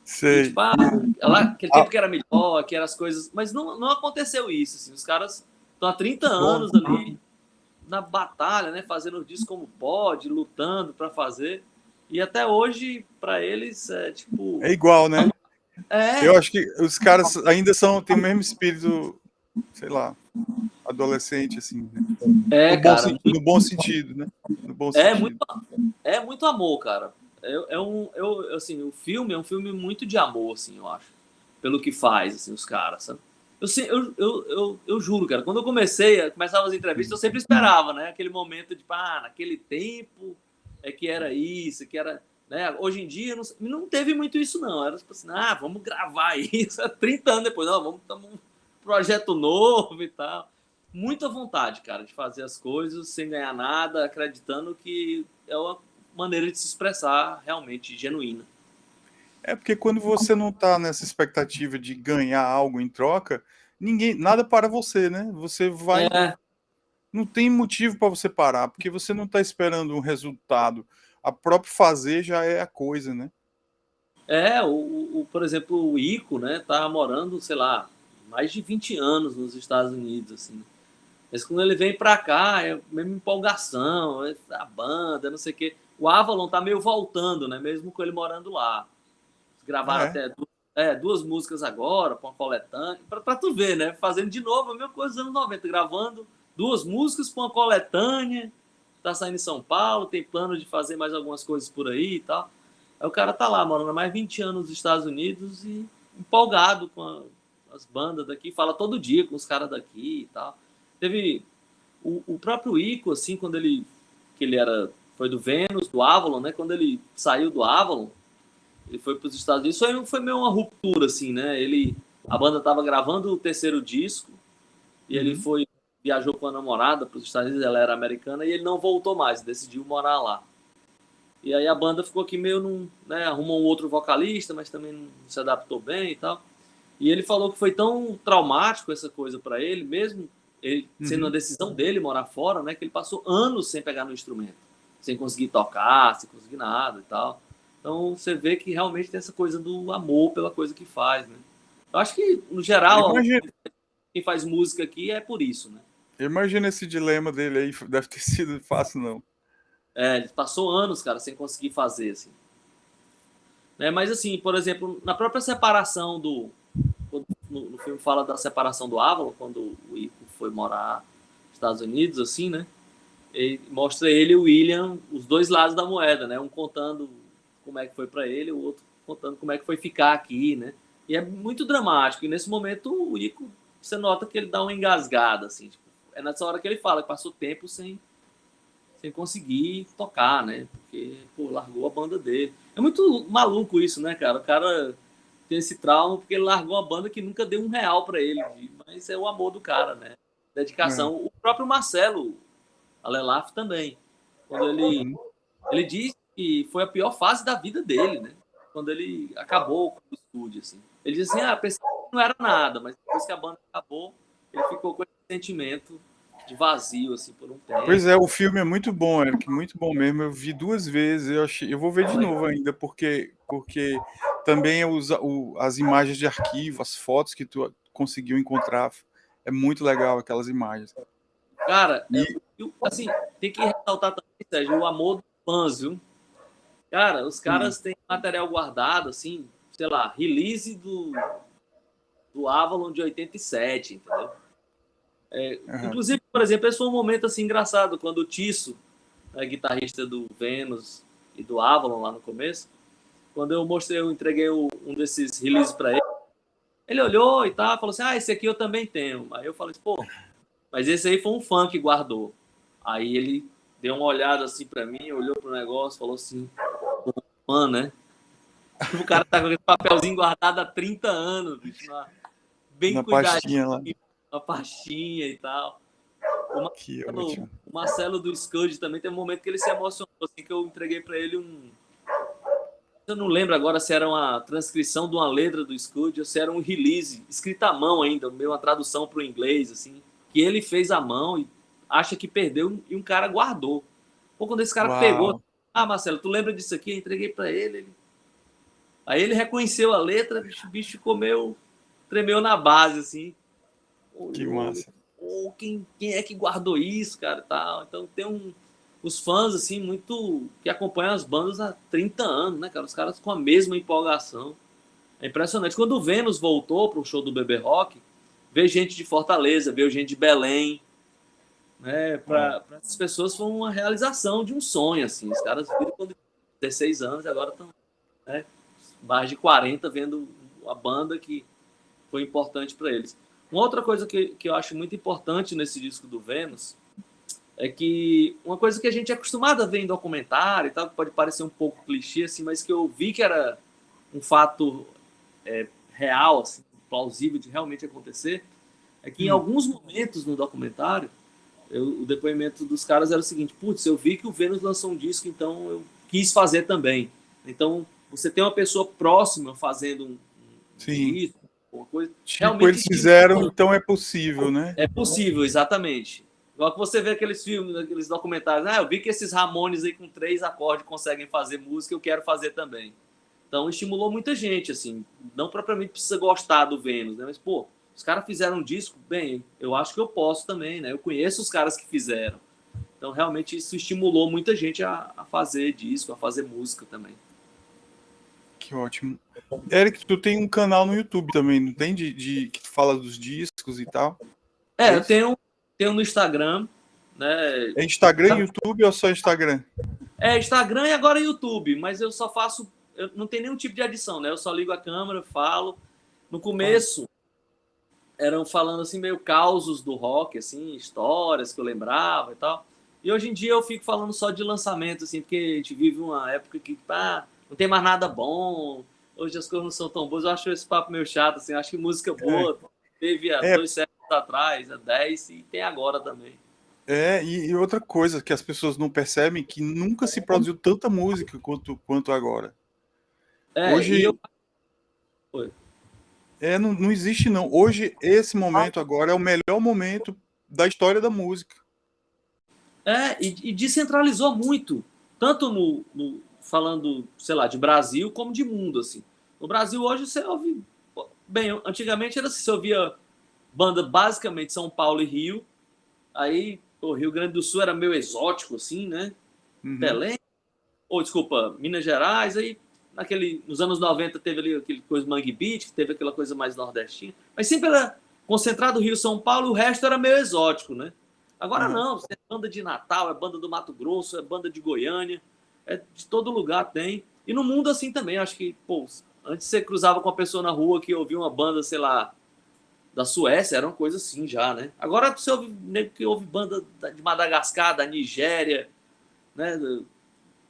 Sei. E, tipo, aquele tempo que era melhor, que eram as coisas... Mas não aconteceu isso, assim. Os caras estão há 30 anos ali na batalha, né, fazendo disso como pode, lutando para fazer. E até hoje, para eles, é tipo... É igual, né? Eu acho que os caras ainda têm o mesmo espírito, sei lá, adolescente, assim, né? No bom sentido, né? No bom sentido. É muito amor, cara. Assim, o filme é um filme muito de amor, assim, eu acho. Pelo que faz, assim, os caras, sabe? Eu juro, cara, quando eu começava as entrevistas, eu sempre esperava, né? Aquele momento de, naquele tempo é que era isso, que era... Né? Hoje em dia, não teve muito isso, não. Era tipo assim, vamos gravar isso. 30 anos depois, não, vamos um projeto novo e tal. Muita vontade, cara, de fazer as coisas sem ganhar nada, acreditando que é uma maneira de se expressar realmente genuína. É porque quando você não tá nessa expectativa de ganhar algo em troca, nada para você, né? Você vai... Não tem motivo para você parar, porque você não está esperando um resultado. A próprio fazer já é a coisa, né? Por exemplo, o Ico, né, tá morando, sei lá, mais de 20 anos nos Estados Unidos, assim. Mas quando ele vem pra cá, é a mesma empolgação, a banda, não sei o quê. O Avalon tá meio voltando, né, mesmo com ele morando lá. Gravaram até duas músicas agora, com a coletânea, pra tu ver, né, fazendo de novo a mesma coisa dos anos 90, gravando 2 músicas com a coletânea, tá saindo em São Paulo, tem plano de fazer mais algumas coisas por aí e tal. Aí o cara tá lá, morando há mais 20 anos nos Estados Unidos e empolgado com as bandas daqui, fala todo dia com os caras daqui e tal. Teve o próprio Ico, assim, quando ele que ele foi do Vênus, do Avalon, né? Quando ele saiu do Avalon, ele foi para os Estados Unidos. Foi meio uma ruptura, assim, né? A banda estava gravando o terceiro disco e ele viajou com a namorada para os Estados Unidos, ela era americana, e ele não voltou mais, decidiu morar lá. E aí a banda ficou aqui meio né, arrumou um outro vocalista, mas também não se adaptou bem e tal. E ele falou que foi tão traumático essa coisa para ele, mesmo ele sendo uma decisão dele morar fora, né, que ele passou anos sem pegar no instrumento, sem conseguir tocar, sem conseguir nada e tal. Então você vê que realmente tem essa coisa do amor pela coisa que faz, né? Eu acho que, no geral, quem faz música aqui é por isso, né? Imagina esse dilema dele aí, deve ter sido fácil, não. Ele passou anos, cara, sem conseguir fazer, assim. Né? Mas, assim, por exemplo, na própria separação no filme fala da separação do Avalon, quando o Ico foi morar nos Estados Unidos, assim, né? Ele mostra ele e o William, os dois lados da moeda, né? Um contando como é que foi para ele, o outro contando como é que foi ficar aqui, né? E é muito dramático. E nesse momento o Ico, você nota que ele dá uma engasgada, assim. Tipo, é nessa hora que ele fala que passou tempo sem conseguir tocar, né? Porque, pô, largou a banda dele. É muito maluco isso, né, cara? O cara tem esse trauma porque ele largou a banda que nunca deu R$ 1 para ele. Mas é o amor do cara, né? Dedicação. O próprio Marcelo Alelaf também. Quando ele diz que foi a pior fase da vida dele, né? Quando ele acabou com o estúdio, assim. Ele diz assim, pensei que não era nada, mas depois que a banda acabou, ele ficou com esse sentimento de vazio, assim, por um tempo. Pois é, o filme é muito bom, Eric, muito bom mesmo. Eu vi 2 vezes, eu vou ver de novo ainda, porque também as imagens de arquivo, as fotos que tu conseguiu encontrar, é muito legal aquelas imagens. Cara, assim, tem que ressaltar também, Sérgio, o amor dos fãs, viu? Cara, os caras têm material guardado, assim, sei lá, release do Avalon de 87, entendeu? Inclusive, por exemplo, esse foi um momento assim engraçado, quando o Tisso, guitarrista do Vênus e do Avalon lá no começo, quando eu entreguei um desses releases para ele olhou e tal, falou assim, esse aqui eu também tenho. Aí eu falei, pô, mas esse aí foi um fã que guardou. Aí ele deu uma olhada assim para mim, olhou pro negócio, falou assim, fã, né? O cara tá com esse papelzinho guardado há 30 anos, bicho, bem cuidadinho, uma pastinha e tal. O Marcelo do Scud também tem um momento que ele se emocionou, assim, que eu entreguei para ele eu não lembro agora se era uma transcrição de uma letra do Scud ou se era um release, escrito à mão ainda, meio uma tradução para o inglês, assim, que ele fez à mão e acha que perdeu e um cara guardou. Pô, quando esse cara pegou, Marcelo, tu lembra disso aqui? Eu entreguei para ele. Aí ele reconheceu a letra, o bicho ficou meio... tremeu na base, assim. Que massa. Quem é que guardou isso, cara, tal. Então tem os fãs, assim, muito... que acompanham as bandas há 30 anos, né, cara? Os caras com a mesma empolgação. É impressionante. Quando o Vênus voltou para o show do Bebê Rock, veio gente de Fortaleza, veio gente de Belém, né? Para essas pessoas foi uma realização de um sonho, assim. Os caras viram quando 16 anos e agora estão, né, mais de 40 vendo a banda que foi importante para eles. Uma outra coisa que eu acho muito importante nesse disco do Vênus é que uma coisa que a gente é acostumado a ver em documentário e tal, que pode parecer um pouco clichê, assim, mas que eu vi que era um fato real, assim, plausível de realmente acontecer, é que em alguns momentos no documentário, o depoimento dos caras era o seguinte, putz, eu vi que o Vênus lançou um disco, então eu quis fazer também. Então, você tem uma pessoa próxima fazendo um disco, uma coisa... Tipo, realmente eles fizeram, então é possível, né? É possível, exatamente. Igual que você vê aqueles filmes, aqueles documentários, eu vi que esses Ramones aí com 3 acordes conseguem fazer música, eu quero fazer também. Então, estimulou muita gente, assim. Não propriamente precisa gostar do Vênus, né? Mas, pô, os caras fizeram um disco, bem, eu acho que eu posso também, né? Eu conheço os caras que fizeram. Então, realmente, isso estimulou muita gente a fazer disco, a fazer música também. Que ótimo. Eric, tu tem um canal no YouTube também, não tem? Que tu fala dos discos e tal? Eu tenho no Instagram, né? É Instagram e YouTube ou só Instagram? Instagram e agora YouTube, mas eu só faço... Eu não tenho nenhum tipo de adição, né? Eu só ligo a câmera, falo. No começo, eram falando assim, meio causos do rock, assim, histórias que eu lembrava e tal. E hoje em dia eu fico falando só de lançamento, assim, porque a gente vive uma época que não tem mais nada bom, hoje as coisas não são tão boas. Eu acho esse papo meio chato, assim, eu acho que música É, boa teve há é, 2 séculos atrás, há 10, e tem agora também. e outra coisa que as pessoas não percebem, que nunca se produziu tanta música quanto agora. E eu. Hoje, Oi. não, não existe não. Hoje, esse momento agora é o melhor momento da história da música. E descentralizou muito, tanto falando, sei lá, de Brasil, como de mundo, assim. No Brasil, hoje, você ouve. Bem, antigamente era assim, você ouvia banda basicamente São Paulo e Rio. Aí o Rio Grande do Sul era meio exótico, assim, né? Uhum. Belém, ou desculpa, Minas Gerais. Aí nos anos 90 teve ali aquele coisa Mangue Beat, que teve aquela coisa mais nordestina. Mas sempre era concentrado Rio São Paulo, o resto era meio exótico, né? Agora Uhum. não, é banda de Natal, é banda do Mato Grosso, é banda de Goiânia, é de todo lugar tem. E no mundo assim também, acho que, pô, antes você cruzava com uma pessoa na rua que ouvia uma banda, sei lá, da Suécia, era uma coisa assim já, né? Agora você ouve, nego que ouve banda de Madagascar, da Nigéria, né?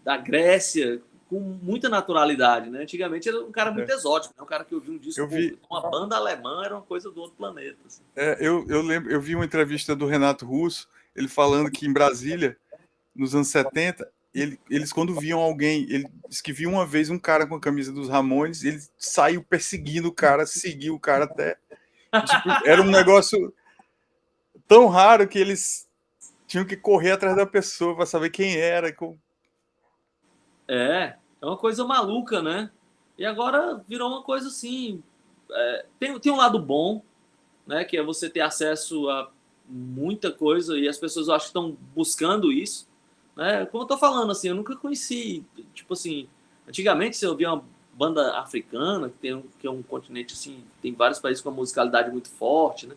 Da Grécia, com muita naturalidade, né? Antigamente era um cara muito É. exótico, né? Um cara que ouvia um disco, Eu pô, vi, uma banda alemã era uma coisa do outro planeta. Assim. eu lembro, eu vi uma entrevista do Renato Russo, ele falando que em Brasília, nos anos 70, eles quando viam alguém, ele disse que viu uma vez um cara com a camisa dos Ramones, ele saiu perseguindo o cara, seguiu o cara até. Tipo, era um negócio tão raro que eles tinham que correr atrás da pessoa para saber quem era. É uma coisa maluca, né? E agora virou uma coisa assim. Tem um lado bom, né? Que é você ter acesso a muita coisa e as pessoas eu acho que estão buscando isso. Né? Como eu tô falando, assim, eu nunca conheci, tipo assim, antigamente você ouvia uma banda africana, que é um continente assim, tem vários países com uma musicalidade muito forte, né?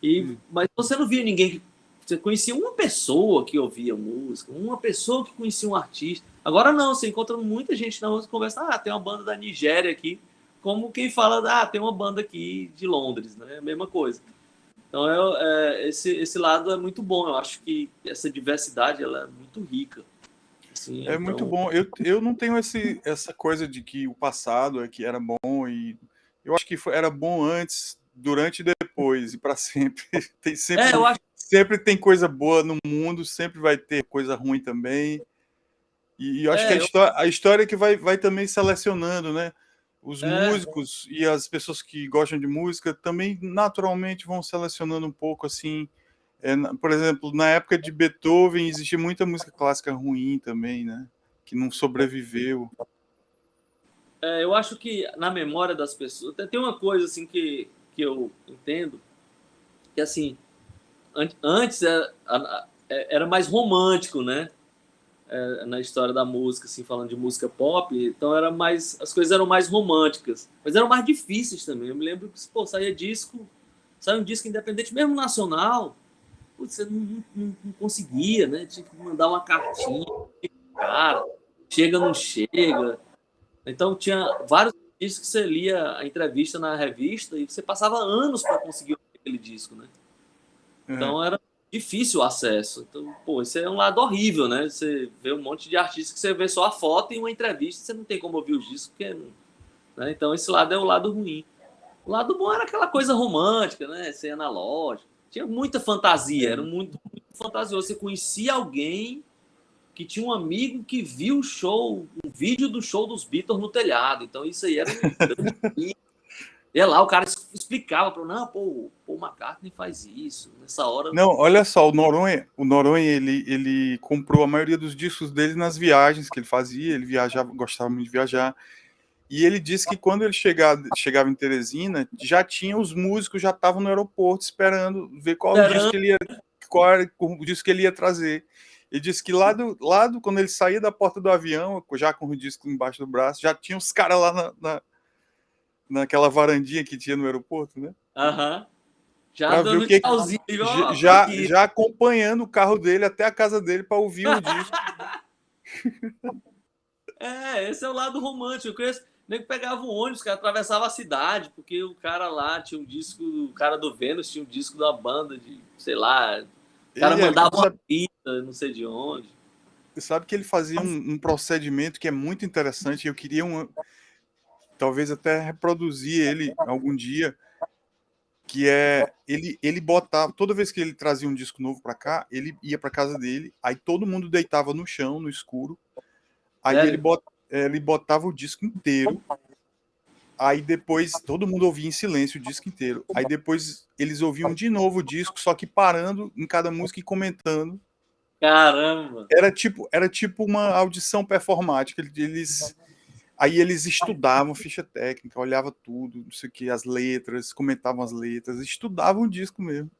Hum. Mas você não via ninguém que. Você conhecia uma pessoa que ouvia música, uma pessoa que conhecia um artista. Agora não, você encontra muita gente na rua que conversa, tem uma banda da Nigéria aqui, como quem fala, tem uma banda aqui de Londres, né? É a mesma coisa. Então, esse lado é muito bom. Eu acho que essa diversidade ela é muito rica. Assim, É muito então, bom. Eu não tenho essa coisa de que o passado é que era bom e eu acho que era bom antes, durante e depois e para sempre. Tem eu acho. sempre tem coisa boa no mundo, sempre vai ter coisa ruim também. E eu acho que É, eu, a história é que vai também selecionando, né? Os é, músicos e as pessoas que gostam de música também naturalmente vão selecionando um pouco assim. Por exemplo, na época de Beethoven existia muita música clássica ruim também, né? Que não sobreviveu. eu acho que na memória das pessoas. Tem uma coisa assim que eu entendo, que assim, antes era mais romântico, né? Na história da música, assim, falando de música pop, então as coisas eram mais românticas, mas eram mais difíceis também. Eu me lembro que, pô, saiu um disco independente, mesmo nacional, putz, você não conseguia, né? Tinha que mandar uma cartinha, cara, chega, não chega. Então tinha vários discos que você lia a entrevista na revista e você passava anos para conseguir aquele disco, né? É, Então era difícil o acesso. Então, pô, isso é um lado horrível, né? Você vê um monte de artistas que você vê só a foto e uma entrevista, você não tem como ouvir os discos, né? Então esse lado é o lado ruim. O lado bom era aquela coisa romântica, né? Ser analógico. Tinha muita fantasia, era é. muito fantasioso. Você conhecia alguém que tinha um amigo que viu o show, um vídeo do show dos Beatles no telhado. Então isso aí era um grande. E lá o cara explicava para não, pô, o Paul McCartney faz isso. Nessa hora Não, olha só, o Noronha ele comprou a maioria dos discos dele nas viagens que ele fazia, ele viajava, gostava muito de viajar. E ele disse que quando ele chegava em Teresina, já tinha os músicos, já estavam no aeroporto esperando ver esperando. qual era o disco que ele ia trazer. Ele disse que quando ele saía da porta do avião, já com o disco embaixo do braço, já tinha os caras lá naquela varandinha que tinha no aeroporto, né? Aham. Já Para ver o dando que tchauzinho, ó, tô já aqui. já acompanhando o carro dele até a casa dele para ouvir o disco. Esse é o lado romântico. Eu conheço. O nego pegava um ônibus, que atravessava a cidade, porque o cara lá tinha um disco, o cara do Vênus tinha um disco da banda de, sei lá, O cara Eric, mandava uma pizza, não sei de onde. sabe que ele fazia um procedimento que é muito interessante, eu queria talvez até reproduzir ele algum dia, que é ele botava, toda vez que ele trazia um disco novo para cá, ele ia para casa dele, aí todo mundo deitava no chão, no escuro, aí Sério? ele botava o disco inteiro, aí depois todo mundo ouvia em silêncio o disco inteiro, aí depois eles ouviam de novo o disco, só que parando em cada música e comentando. Caramba! Era tipo uma audição performática. Aí eles estudavam ficha técnica, olhava tudo, não sei o que, as letras, comentavam as letras, estudavam o disco mesmo.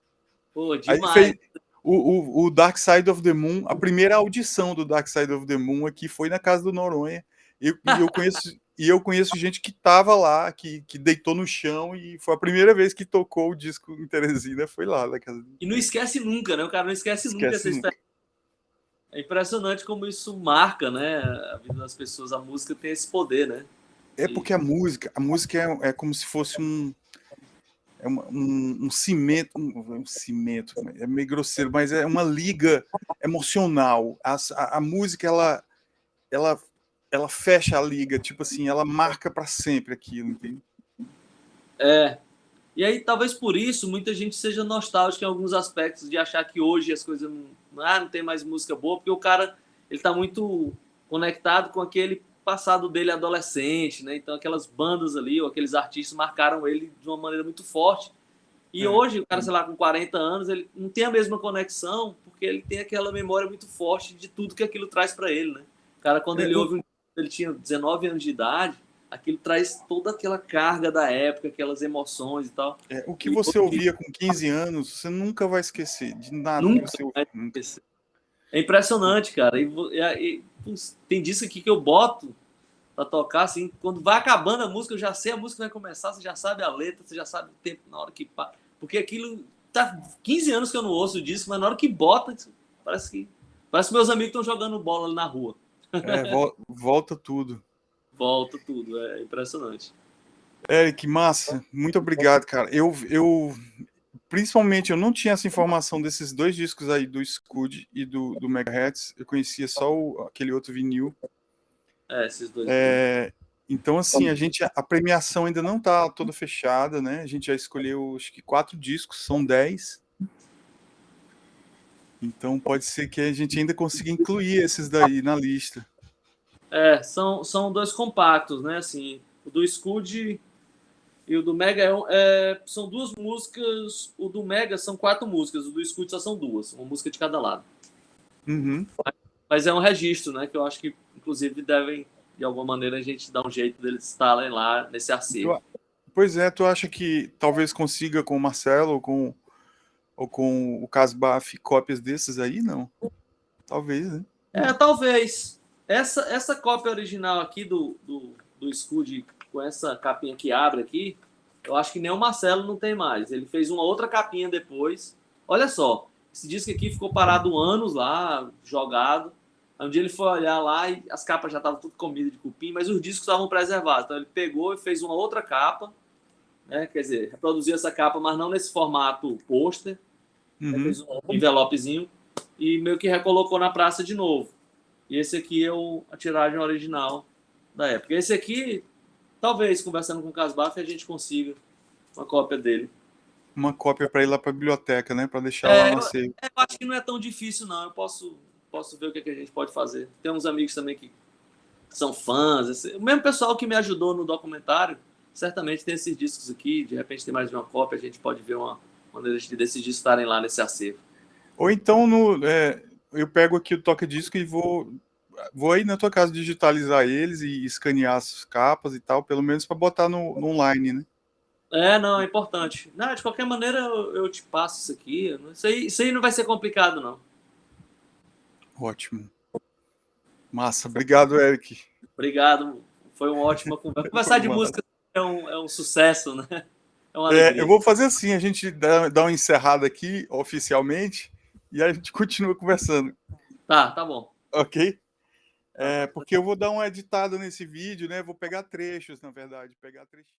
Pô, Aí ele demais. fez o Dark Side of the Moon, a primeira audição do Dark Side of the Moon aqui foi na casa do Noronha. E eu conheço gente que estava lá, que deitou no chão, e foi a primeira vez que tocou o disco em Teresina, foi lá na casa dele. E não esquece nunca, né? O cara não esquece nunca essa Esquece nunca. experiência. É impressionante como isso marca, né? A vida das pessoas. A música tem esse poder, né? É porque a música é como se fosse um cimento, um cimento, é meio grosseiro, mas é uma liga emocional. A música, ela, ela fecha a liga, tipo assim, ela marca para sempre aquilo, entende? É. E aí, talvez por isso, muita gente seja nostálgica em alguns aspectos, de achar que hoje as coisas não tem mais música boa, porque o cara ele tá muito conectado com aquele passado dele adolescente, né? Então, aquelas bandas ali, ou aqueles artistas marcaram ele de uma maneira muito forte. E É. hoje, o cara, sei lá, com 40 anos, ele não tem a mesma conexão, porque ele tem aquela memória muito forte de tudo que aquilo traz para ele, né? O cara, quando É, ele ouve, ele tinha 19 anos de idade, aquilo traz toda aquela carga da época, aquelas emoções e tal. o que E você hoje, ouvia com 15 anos, você nunca vai esquecer de nada que nunca você ouviu. vai Nunca. esquecer. É impressionante, cara. Tem disco aqui que eu boto pra tocar, assim, quando vai acabando a música, eu já sei a música vai começar, você já sabe a letra, você já sabe o tempo na hora que para. Porque aquilo tá 15 anos que eu não ouço o disco, mas na hora que bota, parece que meus amigos estão jogando bola ali na rua. Volta tudo. Volta tudo, é impressionante. Eric, massa, muito obrigado, cara. Principalmente, eu não tinha essa informação desses dois discos aí, do Scud e do Megahertz. Eu conhecia só aquele outro vinil. Esses dois aqui. Então, assim, a premiação ainda não está toda fechada, né? A gente já escolheu, acho que 4 discos, são 10. Então, pode ser que a gente ainda consiga incluir esses daí na lista. São dois compactos, né? Assim, o do Scud e o do Mega são duas músicas. O do Mega são 4 músicas, o do Scud só são 2, uma música de cada lado. Uhum. Mas é um registro, né? Que eu acho que, inclusive, devem, de alguma maneira, a gente dar um jeito deles estarem lá nesse acervo. Pois é, tu acha que talvez consiga com o Marcelo ou com o Casbaf cópias desses aí? Não. Talvez, né? Talvez. Essa cópia original aqui do Scud, com essa capinha que abre aqui, eu acho que nem o Marcelo não tem mais. Ele fez uma outra capinha depois. Olha só, esse disco aqui ficou parado anos lá, jogado. Aí um dia ele foi olhar lá e as capas já estavam tudo comidas de cupim, mas os discos estavam preservados. Então ele pegou e fez uma outra capa, né? Quer dizer, reproduziu essa capa, mas não nesse formato pôster. Uhum. Fez um envelopezinho e meio que recolocou na praça de novo. E esse aqui é a tiragem original da época. Esse aqui, talvez, conversando com o Casbaf, a gente consiga uma cópia dele. Uma cópia para ir lá para a biblioteca, né? Para deixar lá no acervo. Eu acho que não é tão difícil, não. Eu posso ver o que a gente pode fazer. Tem uns amigos também que são fãs. O mesmo pessoal que me ajudou no documentário, certamente tem esses discos aqui. De repente tem mais de uma cópia, a gente pode ver uma maneira de desses discos estarem lá nesse acervo. Ou então eu pego aqui o toca-disco e vou aí na tua casa digitalizar eles e escanear as capas e tal, pelo menos para botar no online, né? Não, é importante. Não, de qualquer maneira, eu te passo isso aqui. Isso aí não vai ser complicado, não. Ótimo. Massa. Obrigado, Eric. Obrigado. Foi uma ótima conversa. Conversar de música é um sucesso, né? É uma alegria. Eu vou fazer assim, a gente dá uma encerrada aqui, oficialmente, e a gente continua conversando. Tá bom. Ok? Porque eu vou dar uma editada nesse vídeo, né? Vou pegar trechos, na verdade. Pegar trechos.